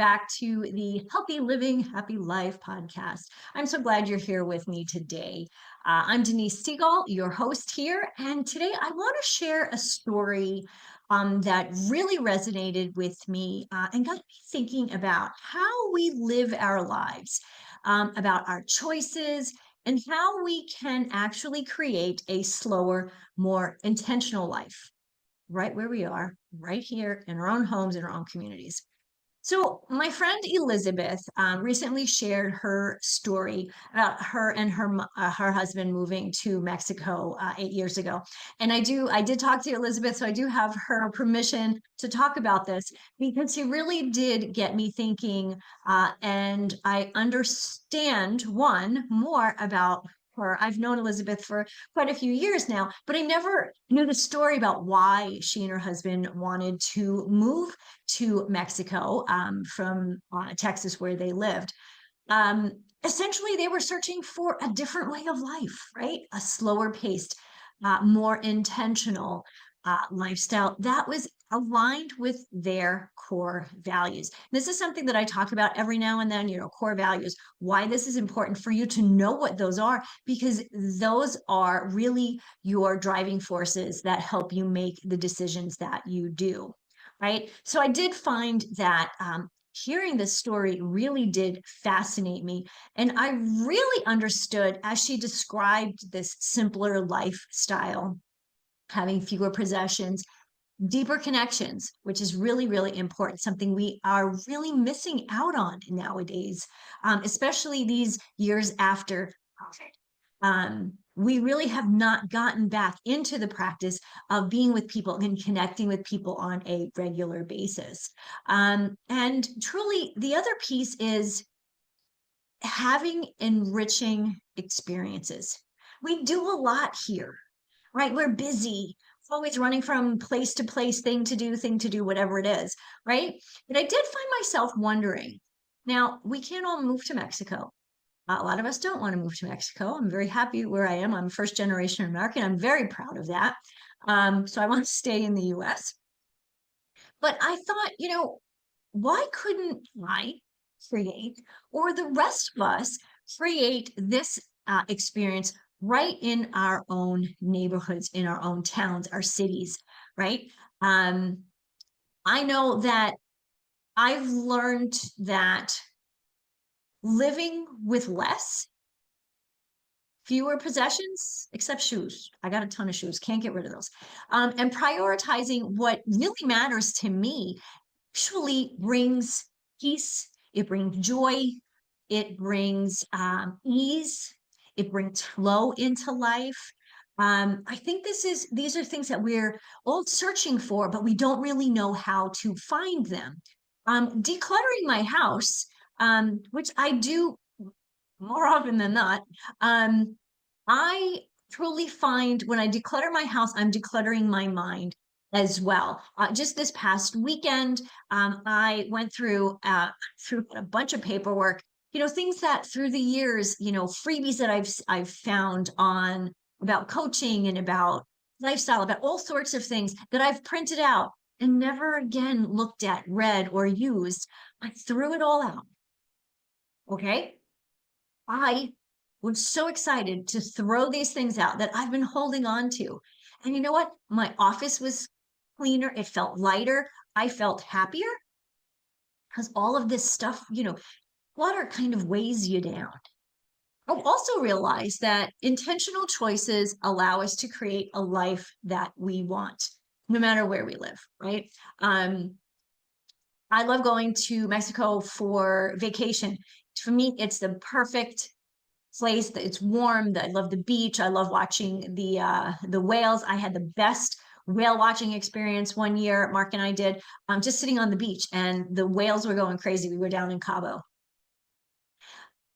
back to the Healthy Living, Happy Life podcast. I'm so glad you're here with me today. I'm Denise Segal, your host here. And today I want to share a story that really resonated with me and got me thinking about how we live our lives, about our choices, and how we can actually create a slower, more intentional life right where we are, right here in our own homes, in our own communities. So, my friend Elizabeth recently shared her story about her and her husband moving to Mexico 8 years ago. And I did talk to Elizabeth, so I do have her permission to talk about this because she really did get me thinking, and I understand more about her. I've known Elizabeth for quite a few years now, but I never knew the story about why she and her husband wanted to move to Mexico from Texas, where they lived. Essentially, they were searching for a different way of life, right? A slower paced, more intentional lifestyle that was aligned with their core values. This is something that I talk about every now and then, core values, why this is important for you to know what those are, because those are really your driving forces that help you make the decisions that you do. Right. So I did find that hearing this story really did fascinate me. And I really understood as she described this simpler lifestyle, having fewer possessions, deeper connections, which is really, really important, something we are really missing out on nowadays, especially these years after COVID. We really have not gotten back into the practice of being with people and connecting with people on a regular basis. And truly, the other piece is having enriching experiences. We do a lot here, right? We're busy, always running from place to place, thing to do, whatever it is, right? But I did find myself wondering, now we can't all move to Mexico. A lot of us don't want to move to Mexico. I'm very happy where I am. I'm first generation American. I'm very proud of that. So I want to stay in the US. But I thought, why couldn't I create, or the rest of us create this experience right in our own neighborhoods, in our own towns, our cities, right? I know that I've learned that living with less, fewer possessions, except shoes. I got a ton of shoes, can't get rid of those. And prioritizing what really matters to me actually brings peace, it brings joy, it brings ease, it brings flow into life. I think these are things that we're all searching for, but we don't really know how to find them. Decluttering my house, which I do more often than not, I truly find when I declutter my house, I'm decluttering my mind as well. Just this past weekend, I went through a bunch of paperwork, things that through the years, freebies that I've found on about coaching and about lifestyle, about all sorts of things that I've printed out and never again looked at, read, or used. I threw it all out. Okay. I was so excited to throw these things out that I've been holding on to. And you know what? My office was cleaner. It felt lighter. I felt happier because all of this stuff, clutter kind of weighs you down. I've also realized that intentional choices allow us to create a life that we want, no matter where we live, right? I love going to Mexico for vacation. For me, it's the perfect place. That it's warm. I love the beach. I love watching the whales. I had the best whale watching experience one year. Mark and I did, just sitting on the beach, and the whales were going crazy. We were down in Cabo,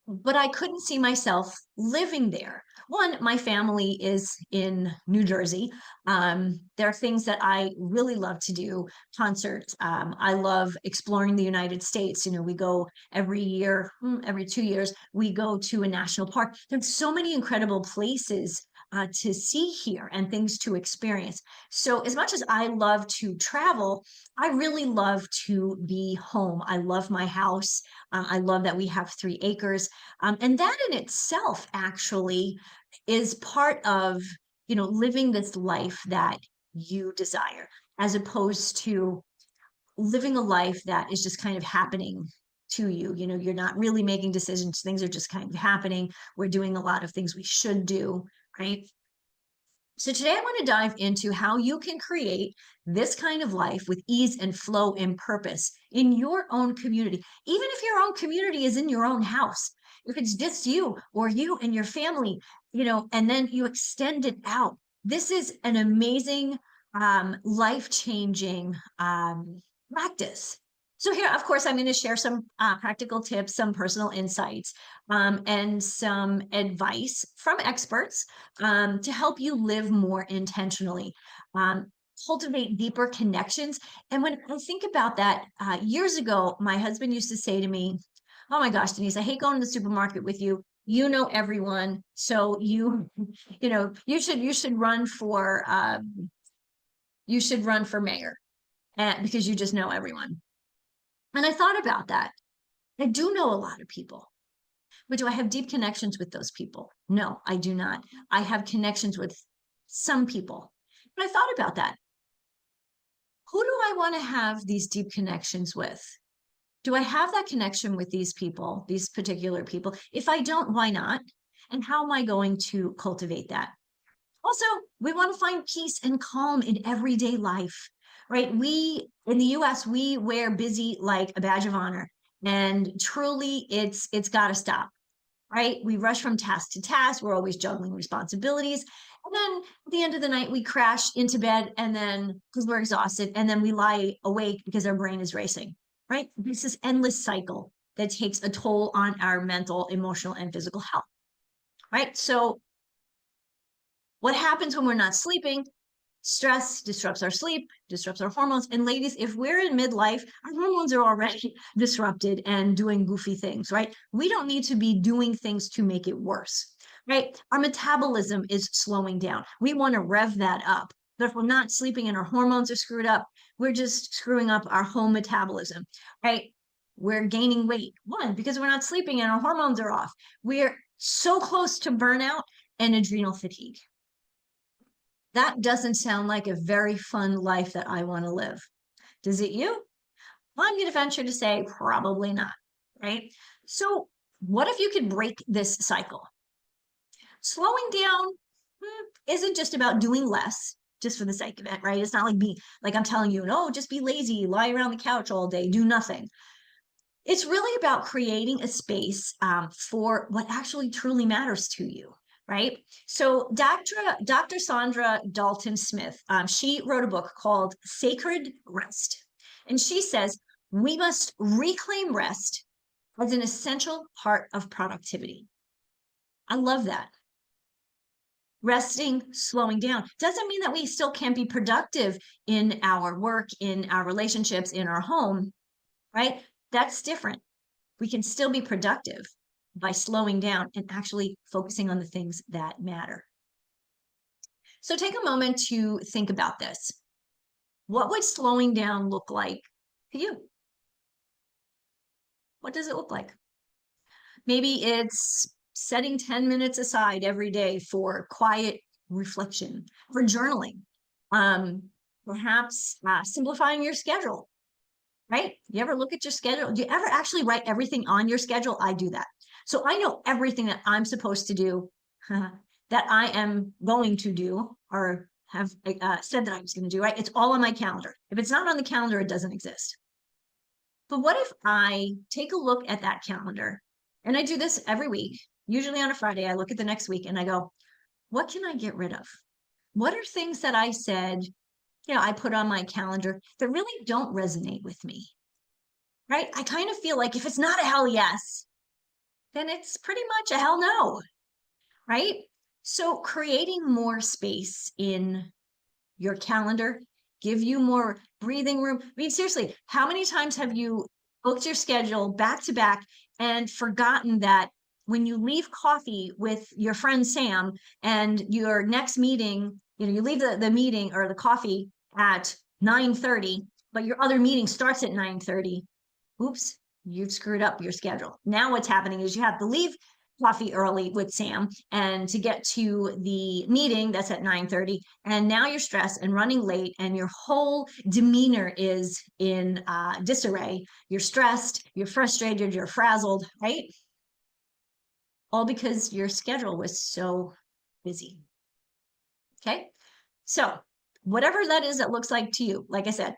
but I couldn't see myself living there. One, my family is in New Jersey. There are things that I really love to do, concerts. I love exploring the United States. We go every year, every 2 years, we go to a national park. There's so many incredible places to see here and things to experience. So as much as I love to travel, I really love to be home. I love my house. I love that we have 3 acres. And that in itself actually is part of, living this life that you desire, as opposed to living a life that is just kind of happening to you. You're not really making decisions. Things are just kind of happening. We're doing a lot of things we should do, right? So today I want to dive into how you can create this kind of life with ease and flow and purpose in your own community. Even if your own community is in your own house, if it's just you or you and your family, and then you extend it out. This is an amazing, life-changing practice. So here, of course, I'm going to share some practical tips, some personal insights, and some advice from experts to help you live more intentionally, cultivate deeper connections. And when I think about that, years ago, my husband used to say to me, "Oh my gosh, Denise, I hate going to the supermarket with you. You know everyone, so you should run for mayor, because you just know everyone." And I thought about that. I do know a lot of people, but do I have deep connections with those people? No, I do not. I have connections with some people. But I thought about that. Who do I want to have these deep connections with? Do I have that connection with these people, these particular people? If I don't, why not? And how am I going to cultivate that? Also, we want to find peace and calm in everyday life, right? We in the US, we wear busy like a badge of honor. And truly, it's got to stop, right? We rush from task to task. We're always juggling responsibilities. And then at the end of the night, we crash into bed, and then because we're exhausted, and then we lie awake because our brain is racing, right? This is endless cycle that takes a toll on our mental, emotional, and physical health, right? So what happens when we're not sleeping? Stress disrupts our sleep, disrupts our hormones. And ladies, if we're in midlife, our hormones are already disrupted and doing goofy things, right? We don't need to be doing things to make it worse, right? Our metabolism is slowing down. We want to rev that up. But if we're not sleeping and our hormones are screwed up, we're just screwing up our whole metabolism, right? We're gaining weight, one, because we're not sleeping and our hormones are off. We're so close to burnout and adrenal fatigue. That doesn't sound like a very fun life that I want to live. Does it you? Well, I'm going to venture to say probably not, right? So what if you could break this cycle? Slowing down isn't just about doing less just for the sake of it, right? It's not like I'm telling you, no, just be lazy, lie around the couch all day, do nothing. It's really about creating a space for what actually truly matters to you, right? So Dr. Sandra Dalton Smith, she wrote a book called Sacred Rest. And she says, we must reclaim rest as an essential part of productivity. I love that. Resting, slowing down doesn't mean that we still can't be productive in our work, in our relationships, in our home, right? That's different. We can still be productive by slowing down and actually focusing on the things that matter. So take a moment to think about this. What would slowing down look like to you? What does it look like? Maybe it's setting 10 minutes aside every day for quiet reflection, for journaling, perhaps simplifying your schedule, right? You ever look at your schedule? Do you ever actually write everything on your schedule? I do that. So I know everything that I'm supposed to do, that I am going to do, or have said that I was going to do, right? It's all on my calendar. If it's not on the calendar, it doesn't exist. But what if I take a look at that calendar, and I do this every week, usually on a Friday, I look at the next week and I go, what can I get rid of? What are things that I said, I put on my calendar that really don't resonate with me, right? I kind of feel like if it's not a hell yes, then it's pretty much a hell no, right? So creating more space in your calendar, give you more breathing room. I mean, seriously, how many times have you booked your schedule back to back and forgotten that when you leave coffee with your friend Sam and your next meeting, you leave the meeting or the coffee at 9:30, but your other meeting starts at 9:30. Oops, you've screwed up your schedule. Now what's happening is you have to leave coffee early with Sam and to get to the meeting that's at 9:30, and now you're stressed and running late and your whole demeanor is in disarray. You're stressed, you're frustrated, you're frazzled, right? All because your schedule was so busy. Okay, so whatever that is that looks like to you, like I said,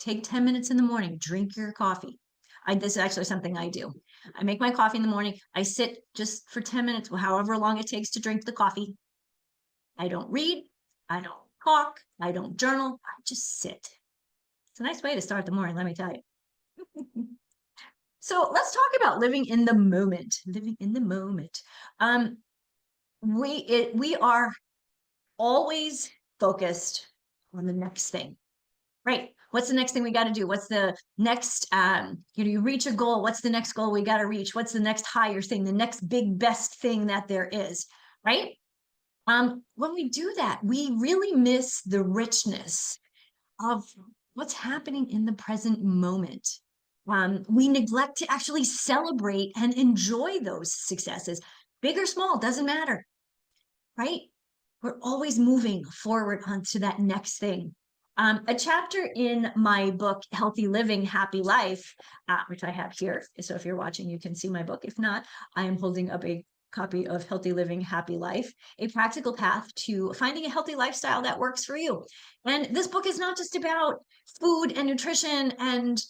take 10 minutes in the morning, drink your coffee. This is actually something I do. I make my coffee in the morning. I sit just for 10 minutes, however long it takes to drink the coffee. I don't read. I don't talk. I don't journal. I just sit. It's a nice way to start the morning, let me tell you. So let's talk about living in the moment. Living in the moment. We are always focused on the next thing, right? What's the next thing we got to do? What's the next, you reach a goal. What's the next goal we got to reach? What's the next higher thing, the next big, best thing that there is, right? When we do that, we really miss the richness of what's happening in the present moment. We neglect to actually celebrate and enjoy those successes. Big or small, doesn't matter, right? We're always moving forward onto that next thing. A chapter in my book, Healthy Living, Happy Life, which I have here. So if you're watching, you can see my book. If not, I am holding up a copy of Healthy Living, Happy Life, a practical path to finding a healthy lifestyle that works for you. And this book is not just about food and nutrition and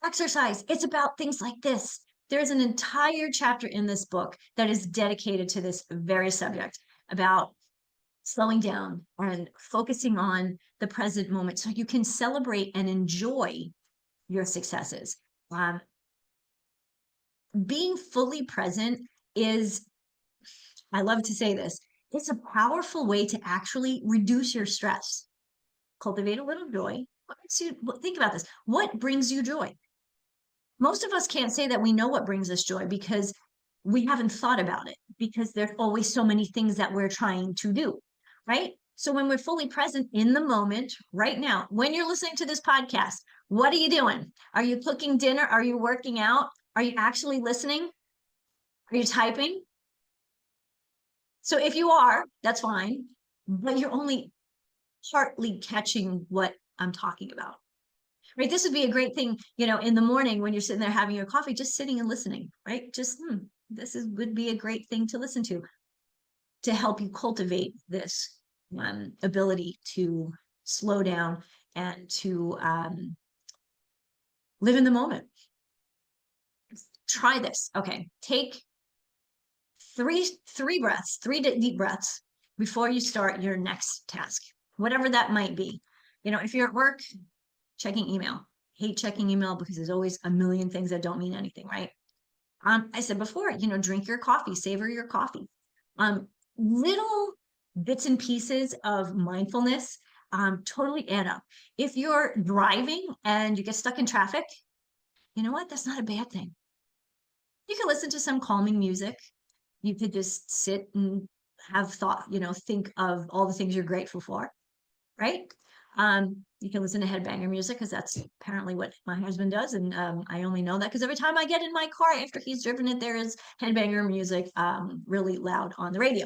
exercise. It's about things like this. There's an entire chapter in this book that is dedicated to this very subject, about slowing down and focusing on the present moment so you can celebrate and enjoy your successes. Being fully present is, I love to say this, it's a powerful way to actually reduce your stress, cultivate a little joy. Think about this. What brings you joy? Most of us can't say that we know what brings us joy because we haven't thought about it, because there's always so many things that we're trying to do, right? So when we're fully present in the moment right now, when you're listening to this podcast, what are you doing? Are you cooking dinner? Are you working out? Are you actually listening? Are you typing? So if you are, that's fine, but you're only partly catching what I'm talking about. Right? This would be a great thing, in the morning when you're sitting there having your coffee, just sitting and listening, right? Just, would be a great thing to listen to help you cultivate this ability to slow down and to live in the moment. Try this. Okay. Take three deep breaths before you start your next task, whatever that might be. If you're at work, checking email. Hate checking email because there's always a million things that don't mean anything, right? I said before, drink your coffee, savor your coffee. Little bits and pieces of mindfulness totally add up. If you're driving and you get stuck in traffic, you know what? That's not a bad thing. You can listen to some calming music. You could just sit and have thought, think of all the things you're grateful for, right? You can listen to headbanger music because that's apparently what my husband does. And I only know that because every time I get in my car after he's driven it, there is headbanger music really loud on the radio.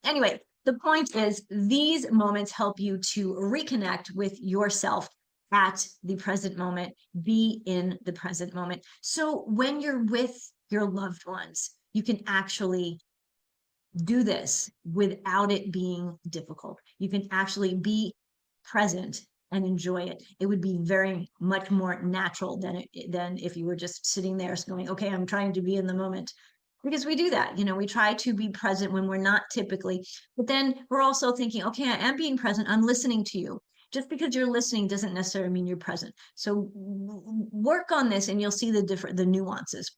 Anyway, the point is these moments help you to reconnect with yourself at the present moment, be in the present moment. So when you're with your loved ones, you can actually do this without it being difficult. You can actually be present and enjoy it. It would be very much more natural than if you were just sitting there going, okay, I'm trying to be in the moment. Because we do that, we try to be present when we're not typically, but then we're also thinking, okay, I am being present. I'm listening to you. Just because you're listening doesn't necessarily mean you're present. So work on this and you'll see the nuances.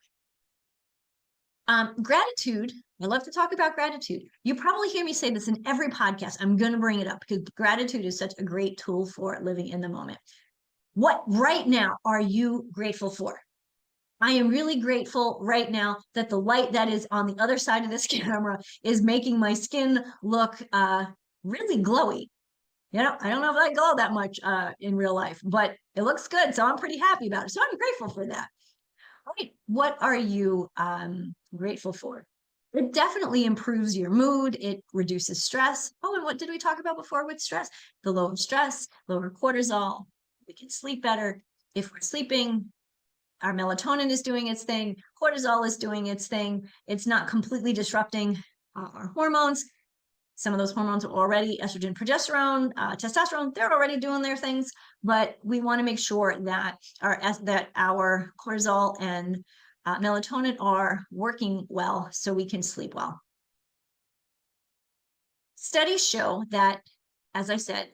Gratitude. I love to talk about gratitude. You probably hear me say this in every podcast. I'm going to bring it up because gratitude is such a great tool for living in the moment. What right now are you grateful for? I am really grateful right now that the light that is on the other side of this camera is making my skin look really glowy. I don't know if I glow that much in real life, but it looks good. So I'm pretty happy about it. So I'm grateful for that. All right. What are you grateful for? It definitely improves your mood. It reduces stress. Oh, and what did we talk about before with stress? The lower stress, lower cortisol. We can sleep better. If we're sleeping, our melatonin is doing its thing. Cortisol is doing its thing. It's not completely disrupting our hormones. Some of those hormones are already estrogen, progesterone, testosterone. They're already doing their things, but we want to make sure that our cortisol and melatonin are working well so we can sleep well. Studies show that, as I said,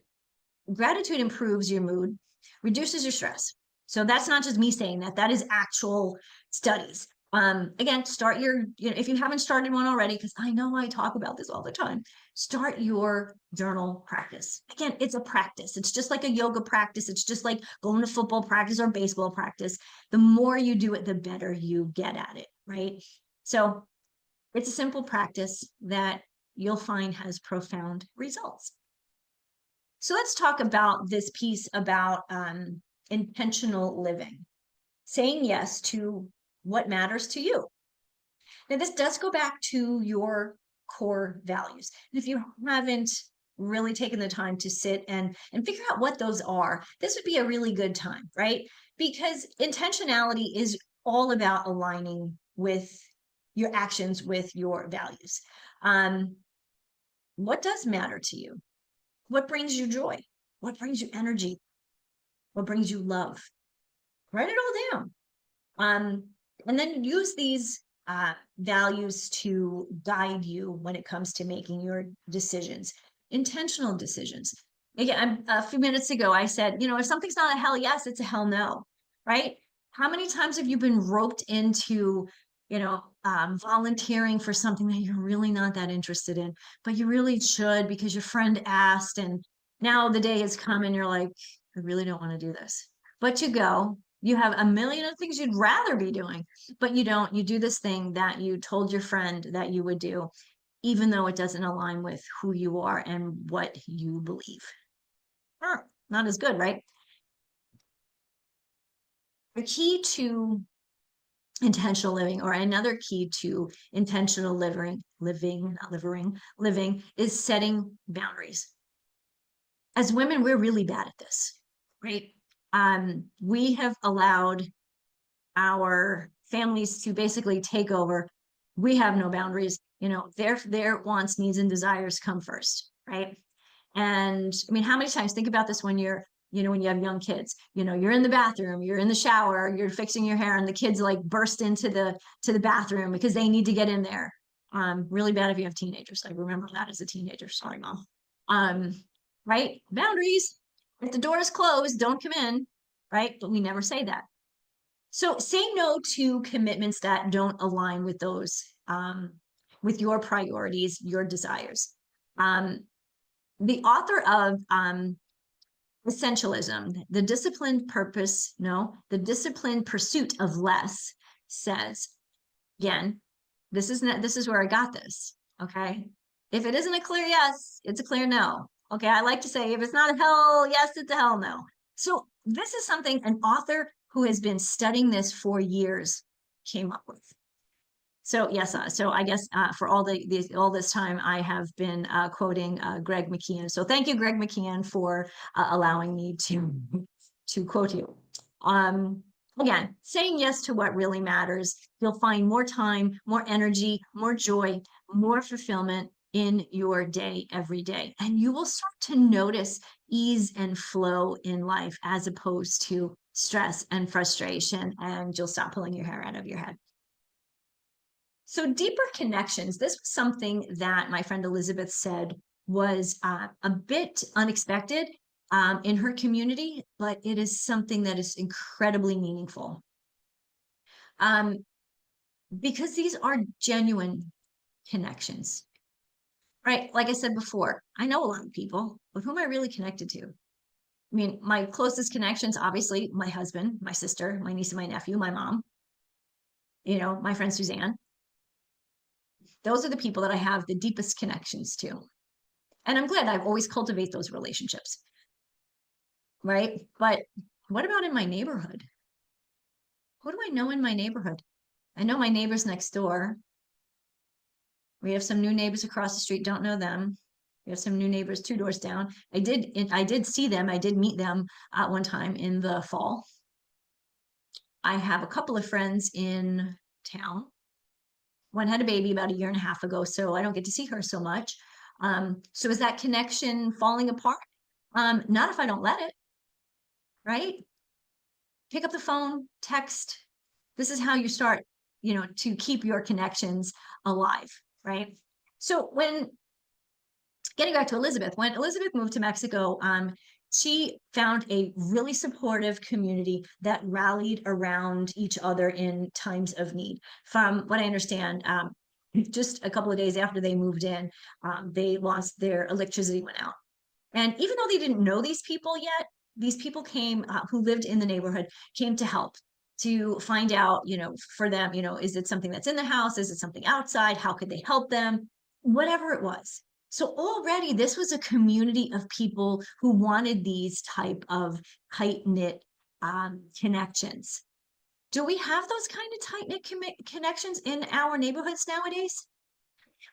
gratitude improves your mood, reduces your stress. So that's not just me saying that, that is actual studies. Again, start if you haven't started one already, because I know I talk about this all the time, start your journal practice. Again, it's a practice. It's just like a yoga practice. It's just like going to football practice or baseball practice. The more you do it, the better you get at it, right? So it's a simple practice that you'll find has profound results. So let's talk about this piece about intentional living, saying yes to what matters to you. Now, this does go back to your core values. And if you haven't really taken the time to sit and figure out what those are, this would be a really good time, right? Because intentionality is all about aligning with your actions with your values. What does matter to you? What brings you joy? What brings you energy? What brings you love? Write it all down. And then use these values to guide you when it comes to making your decisions, intentional decisions. Again, a few minutes ago, I said, if something's not a hell yes, it's a hell no, right? How many times have you been roped into, volunteering for something that you're really not that interested in, but you really should because your friend asked, and now the day has come and you're like, I really don't want to do this. But you go, you have a million of things you'd rather be doing, but you don't. You do this thing that you told your friend that you would do, even though it doesn't align with who you are and what you believe. Not as good, right? The key to intentional living, or another key to intentional living is setting boundaries. As women, we're really bad at this, right? We have allowed our families to basically take over. We have no boundaries. Their wants, needs, and desires come first, right? And I mean, how many times, think about this when when you have young kids, you're in the bathroom, you're in the shower, you're fixing your hair, and the kids like burst into the bathroom because they need to get in there. Really bad if you have teenagers. I remember that as a teenager. Sorry, mom. Right? Boundaries. If the door is closed, don't come in, right? But we never say that. So say no to commitments that don't align with those, with your priorities, your desires. The author of Essentialism, the disciplined pursuit of less, says, again, this is where I got this. Okay. If it isn't a clear yes, it's a clear no. Okay. I like to say, if it's not a hell yes, it's a hell no. So this is something an author who has been studying this for years came up with. So yes, so I guess for all this time, I have been quoting Greg McKeown. So thank you, Greg McKeown, for allowing me to quote you. Again, saying yes to what really matters, you'll find more time, more energy, more joy, more fulfillment in your day every day. And you will start to notice ease and flow in life as opposed to stress and frustration, and you'll stop pulling your hair out of your head. So deeper connections, this was something that my friend Elizabeth said was a bit unexpected in her community, but it is something that is incredibly meaningful. Because these are genuine connections, right? Like I said before, I know a lot of people, but who am I really connected to? I mean, my closest connections, obviously, my husband, my sister, my niece and my nephew, my mom. my friend Suzanne. Those are the people that I have the deepest connections to. And I'm glad I've always cultivate those relationships, right? But what about in my neighborhood? Who do I know in my neighborhood? I know my neighbors next door. We have some new neighbors across the street, don't know them. We have some new neighbors 2 doors down. I did see them. I did meet them at one time in the fall. I have a couple of friends in town. One had a baby about a year and a half ago, so I don't get to see her so much. So is that connection falling apart? Not if I don't let it, right? Pick up the phone, text. This is how you start, to keep your connections alive, right? So getting back to Elizabeth, when Elizabeth moved to Mexico, she found a really supportive community that rallied around each other in times of need. From what I understand, just a couple of days after they moved in, they lost their electricity went out. And even though they didn't know these people yet, these people came who lived in the neighborhood came to help to find out, for them, is it something that's in the house? Is it something outside? How could they help them? Whatever it was. So already this was a community of people who wanted these type of tight-knit connections. Do we have those kind of tight-knit connections in our neighborhoods nowadays?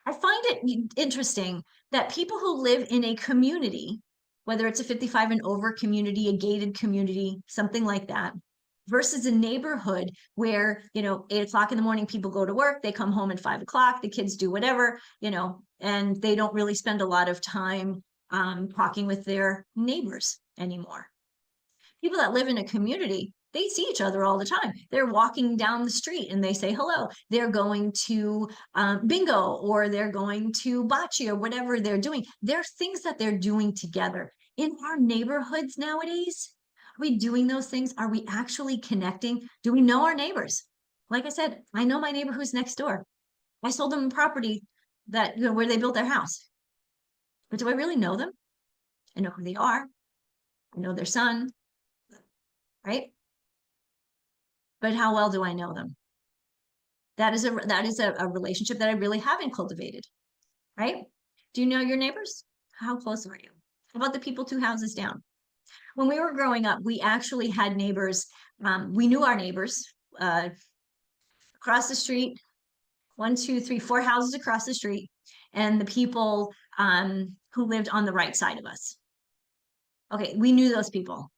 I find it interesting that people who live in a community, whether it's a 55 and over community, a gated community, something like that, versus a neighborhood where, 8 o'clock in the morning, people go to work, they come home at 5 o'clock, the kids do whatever, and they don't really spend a lot of time talking with their neighbors anymore. People that live in a community, they see each other all the time. They're walking down the street and they say hello. They're going to bingo, or they're going to bocce, or whatever they're doing. There are things that they're doing together. In our neighborhoods nowadays, are we doing those things? Are we actually connecting? Do we know our neighbors? Like I said, I know my neighbor who's next door. I sold them a property that, where they built their house. But do I really know them? I know who they are. I know their son, right? But how well do I know them? That is a relationship that I really haven't cultivated, right? Do you know your neighbors? How close are you? How about the people 2 houses down? When we were growing up, we actually had neighbors. We knew our neighbors across the street, 1, 2, 3, 4 houses across the street, and the people who lived on the right side of us. Okay, we knew those people.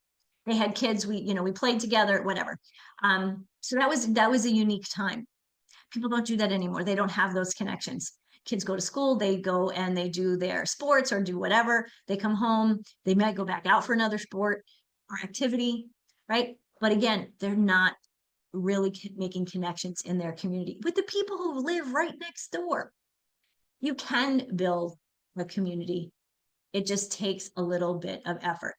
They had kids. We played together, whatever. So that was a unique time. People don't do that anymore. They don't have those connections. Kids go to school, they go and they do their sports or do whatever. They come home, they might go back out for another sport or activity, right? But again, they're not really making connections in their community with the people who live right next door. You can build a community. It just takes a little bit of effort.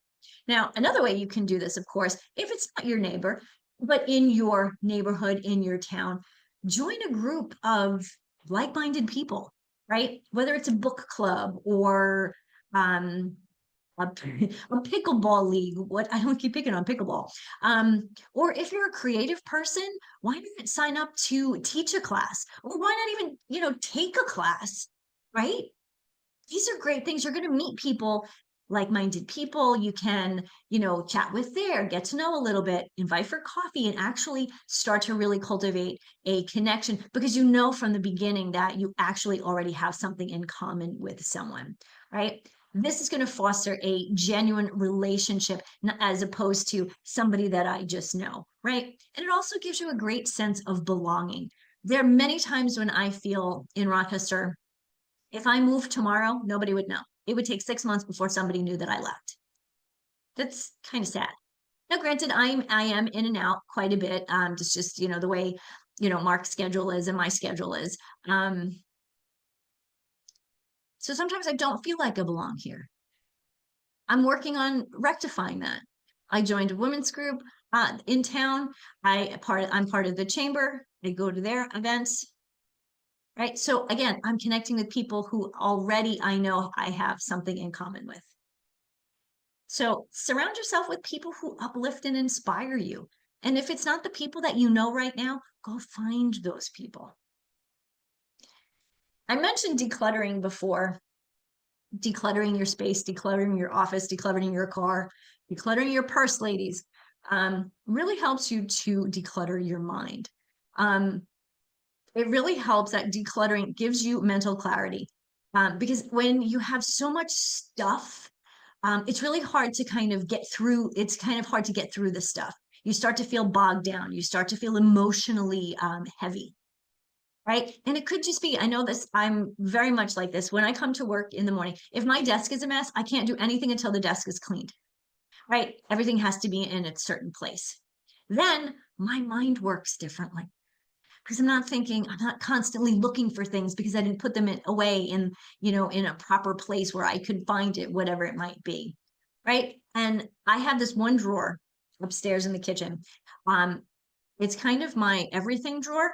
Now, another way you can do this, of course, if it's not your neighbor, but in your neighborhood, in your town, join a group of like-minded people, right? Whether it's a book club or a pickleball league. What I don't keep picking on pickleball. Or if you're a creative person, why not sign up to teach a class? Or why not even, take a class, right? These are great things. You're going to meet people, like-minded people. You can, chat with there, get to know a little bit, invite for coffee, and actually start to really cultivate a connection, because you know from the beginning that you actually already have something in common with someone, right? This is going to foster a genuine relationship as opposed to somebody that I just know, right? And it also gives you a great sense of belonging. There are many times when I feel in Rochester, if I moved tomorrow, nobody would know. It would take 6 months before somebody knew that I left. That's kind of sad. Now, granted, I am in and out quite a bit. Just the way Mark's schedule is and my schedule is. So sometimes I don't feel like I belong here. I'm working on rectifying that. I joined a women's group in town. I'm part of the chamber. I go to their events. Right. So again, I'm connecting with people who already I know I have something in common with. So surround yourself with people who uplift and inspire you. And if it's not the people that you know right now, go find those people. I mentioned decluttering before, decluttering your space, decluttering your office, decluttering your car, decluttering your purse, ladies, really helps you to declutter your mind. It really helps that decluttering gives you mental clarity. Because when you have so much stuff, it's really hard to kind of get through. It's kind of hard to get through the stuff. You start to feel bogged down. You start to feel emotionally heavy, right? And it could just be, I know this, I'm very much like this. When I come to work in the morning, if my desk is a mess, I can't do anything until the desk is cleaned, right? Everything has to be in its certain place. Then my mind works differently because I'm not constantly looking for things because I didn't put them away in, in a proper place where I could find it, whatever it might be. Right. And I have this one drawer upstairs in the kitchen. Um, it's kind of my everything drawer,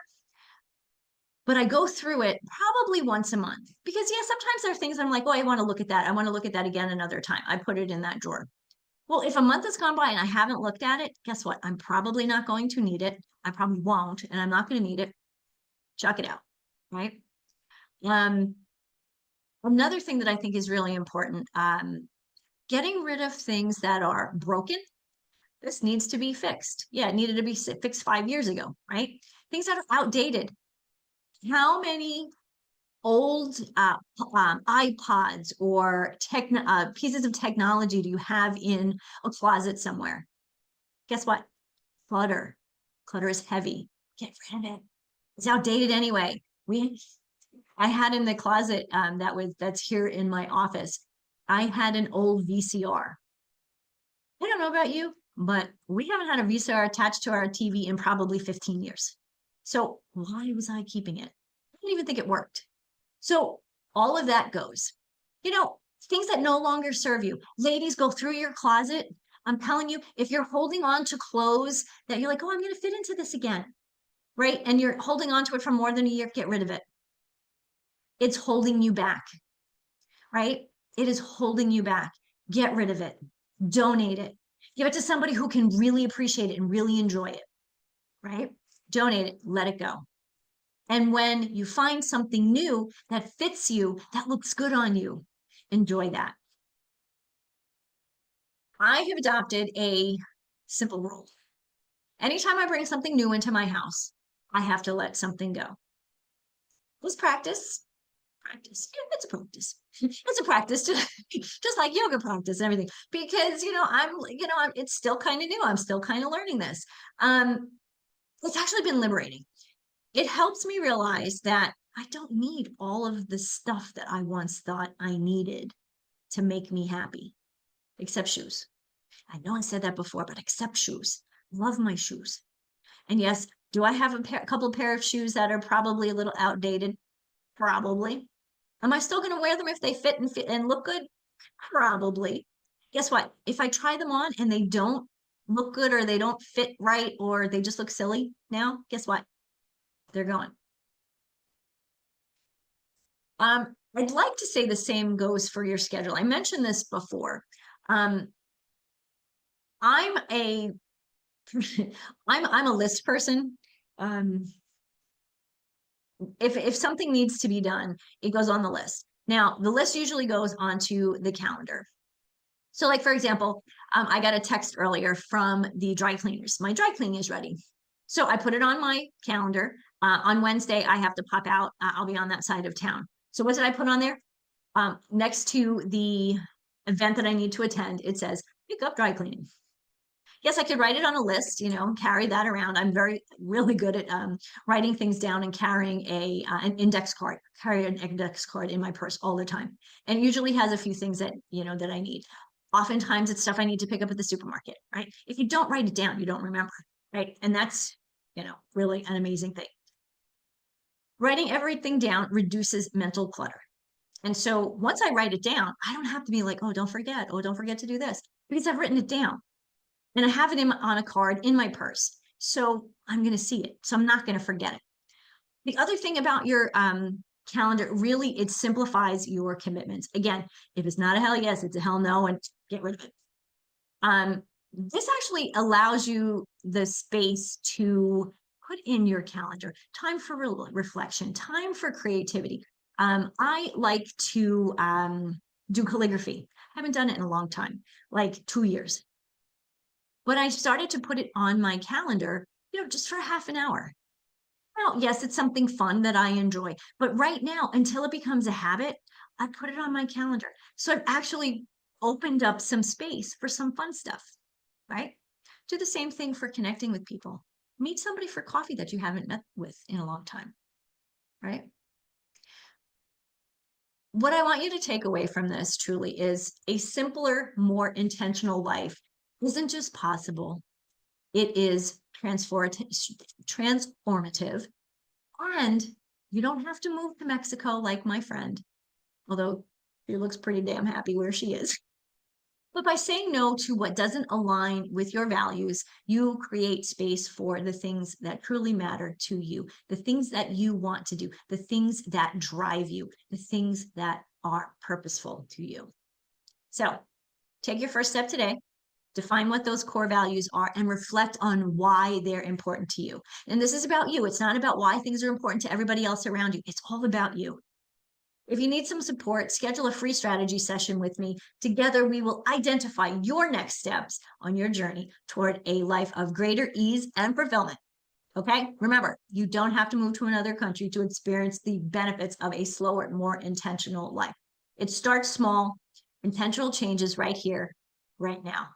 but I go through it probably once a month because yeah, sometimes there are things I'm like, oh, I want to look at that. I want to look at that again another time. I put it in that drawer. Well, if a month has gone by and I haven't looked at it, guess what? I'm probably not going to need it. I probably won't, and I'm not going to need it. Chuck it out, right? Um, Another thing that I think is really important, getting rid of things that are broken. This needs to be fixed. Yeah, it needed to be fixed 5 years ago, right? Things that are outdated. How many old iPods or pieces of technology do you have in a closet somewhere? Guess what? Clutter. Clutter is heavy. Get rid of it. It's outdated anyway. I had in the closet that's here in my office. I had an old VCR. I don't know about you, but we haven't had a VCR attached to our TV in probably 15 years. So why was I keeping it? I didn't even think it worked. So all of that goes. Things that no longer serve you. Ladies, go through your closet. I'm telling you, if you're holding on to clothes that you're like, oh, I'm going to fit into this again, right? And you're holding on to it for more than a year, get rid of it. It's holding you back, right? It is holding you back. Get rid of it. Donate it. Give it to somebody who can really appreciate it and really enjoy it, right? Donate it. Let it go. And when you find something new that fits you, that looks good on you, enjoy that. I have adopted a simple rule. Anytime I bring something new into my house, I have to let something go. Let's practice. Practice. Yeah, it's a practice. It's a practice, just like yoga practice and everything. Because it's still kind of new. I'm still kind of learning this. It's actually been liberating. It helps me realize that I don't need all of the stuff that I once thought I needed to make me happy, except shoes. I know I said that before, but except shoes. Love my shoes. And yes, do I have a couple pair of shoes that are probably a little outdated? Probably. Am I still going to wear them if they fit and look good? Probably. Guess what? If I try them on and they don't look good or they don't fit right or they just look silly now, guess what? They're gone. I'd like to say the same goes for your schedule. I mentioned this before. I'm a I'm a list person. If something needs to be done, it goes on the list. Now, the list usually goes onto the calendar. So like, for example, I got a text earlier from the dry cleaners. My dry cleaning is ready. So I put it on my calendar. On Wednesday, I have to pop out. I'll be on that side of town. So what did I put on there? Next to the event that I need to attend, it says, pick up dry cleaning. Yes, I could write it on a list, carry that around. I'm really good at writing things down and carrying an index card, carry an index card in my purse all the time. And it usually has a few things that, that I need. Oftentimes it's stuff I need to pick up at the supermarket, right? If you don't write it down, you don't remember, right? And that's, really an amazing thing. Writing everything down reduces mental clutter. And so once I write it down, I don't have to be like, oh, don't forget. Oh, don't forget to do this because I've written it down. And I have it on a card in my purse. So I'm going to see it. So I'm not going to forget it. The other thing about your calendar, really, it simplifies your commitments. Again, if it's not a hell yes, it's a hell no, and get rid of it. This actually allows you the space to put in your calendar time for reflection, time for creativity. I like to do calligraphy. I haven't done it in a long time, like 2 years. But I started to put it on my calendar, just for half an hour. Well, yes, it's something fun that I enjoy. But right now, until it becomes a habit, I put it on my calendar. So I've actually opened up some space for some fun stuff, right? Do the same thing for connecting with people. Meet somebody for coffee that you haven't met with in a long time, right? What I want you to take away from this truly is a simpler, more intentional life isn't just possible, it is transformative. And you don't have to move to Mexico like my friend, although she looks pretty damn happy where she is. But by saying no to what doesn't align with your values, you create space for the things that truly matter to you, the things that you want to do, the things that drive you, the things that are purposeful to you. So take your first step today. Define what those core values are and reflect on why they're important to you. And this is about you. It's not about why things are important to everybody else around you. It's all about you. If you need some support, schedule a free strategy session with me. Together, we will identify your next steps on your journey toward a life of greater ease and fulfillment. Okay? Remember, you don't have to move to another country to experience the benefits of a slower, more intentional life. It starts small, intentional changes right here, right now.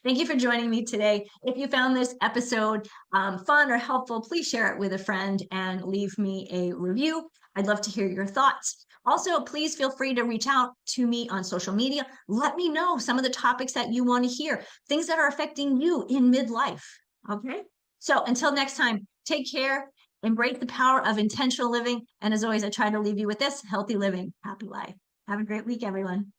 Thank you for joining me today. If you found this episode fun or helpful, please share it with a friend and leave me a review. I'd love to hear your thoughts. Also, please feel free to reach out to me on social media. Let me know some of the topics that you want to hear, things that are affecting you in midlife. Okay? So until next time, take care, embrace the power of intentional living. And as always, I try to leave you with this: healthy living, happy life. Have a great week, everyone.